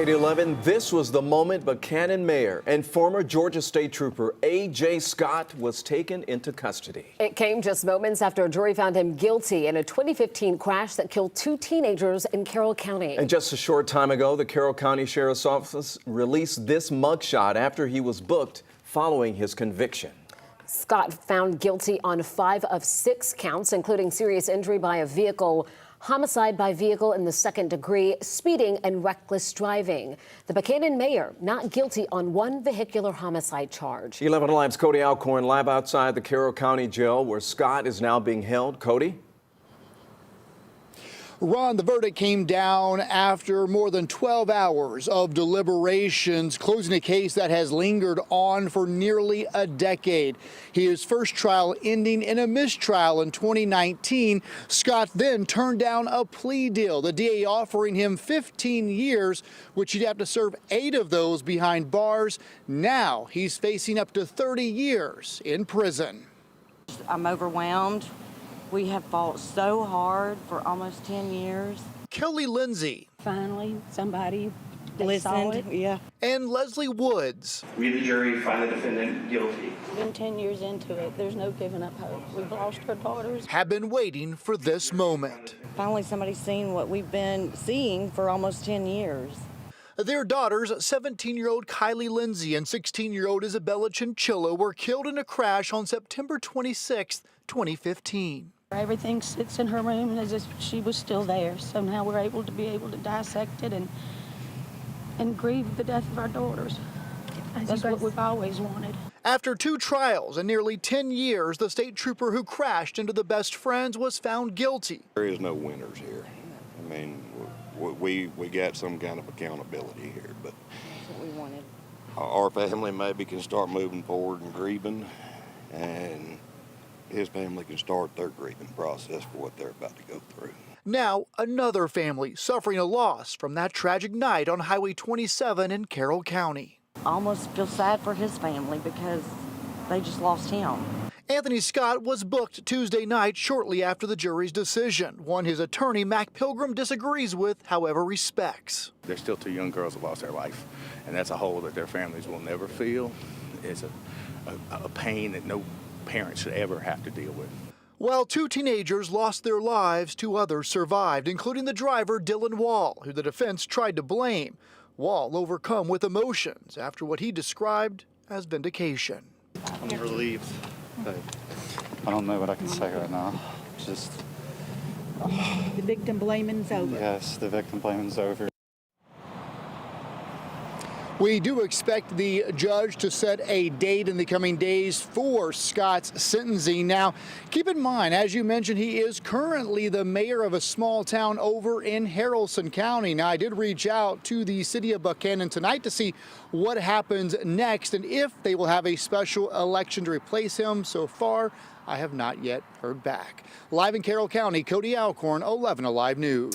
8:11, this was the moment Buchanan Mayor and former Georgia State Trooper A.J. Scott was taken into custody. It came just moments after a jury found him guilty in a 2015 crash that killed 2 teenagers in Carroll County. And just a short time ago, the Carroll County Sheriff's Office released this mugshot after he was booked following his conviction. Scott found guilty on 5 of 6 counts, including serious injury by a vehicle, homicide by vehicle in the 2nd degree, speeding, and reckless driving. The Buchanan mayor not guilty on 1 vehicular homicide charge. 11 Alive's Cody Alcorn live outside the Carroll County Jail where Scott is now being held. Cody? Ron, the verdict came down after more than 12 hours of deliberations, closing a case that has lingered on for nearly a decade. His first trial ending in a mistrial in 2019. Scott then turned down a plea deal, the DA offering him 15 years, which he'd have to serve 8 of those behind bars. Now he's facing up to 30 years in prison. I'm overwhelmed. We have fought so hard for almost 10 years. Kelly Lindsay. Finally, somebody Listened, yeah. And Leslie Woods. We, the jury, find the defendant guilty. been 10 years into it. There's no giving up hope. We've lost our daughters. Have been waiting for this moment. Finally, somebody's seen what we've been seeing for almost 10 years. Their daughters, 17-year-old Kylie Lindsay and 16-year-old Isabella Chinchilla, were killed in a crash on September 26, 2015. Everything sits in her room as if she was still there. So now we're able to dissect it and grieve the death of our daughters. That's what we've always wanted. After 2 trials and nearly 10 years, the state trooper who crashed into the best friends was found guilty. There is no winners here. I mean, we got some kind of accountability here, but That's what we wanted. our family maybe can start moving forward and grieving, and his family can start their grieving process for what they're about to go through. Now, another family suffering a loss from that tragic night on Highway 27 in Carroll County. I almost feel sad for his family because they just lost him. Anthony Scott was booked Tuesday night shortly after the jury's decision, one his attorney, Mac Pilgrim, disagrees with, however, respects. There's still 2 young girls who lost their life, and that's a hole that their families will never feel. It's a pain that no parent should ever have to deal with. While 2 teenagers lost their lives, 2 others survived, including the driver, Dylan Wall, who the defense tried to blame. Wall overcome with emotions after what he described as vindication. I'm relieved, but I don't know what I can say right now. Just The victim blaming's over. yes, the victim blaming's over. We do expect the judge to set a date in the coming days for Scott's sentencing. Now, keep in mind, as you mentioned, he is currently the mayor of a small town over in Haralson County. Now, I did reach out to the city of Buchanan tonight to see what happens next and if they will have a special election to replace him. So far, I have not yet heard back. Live in Carroll County, Cody Alcorn, 11 Alive News.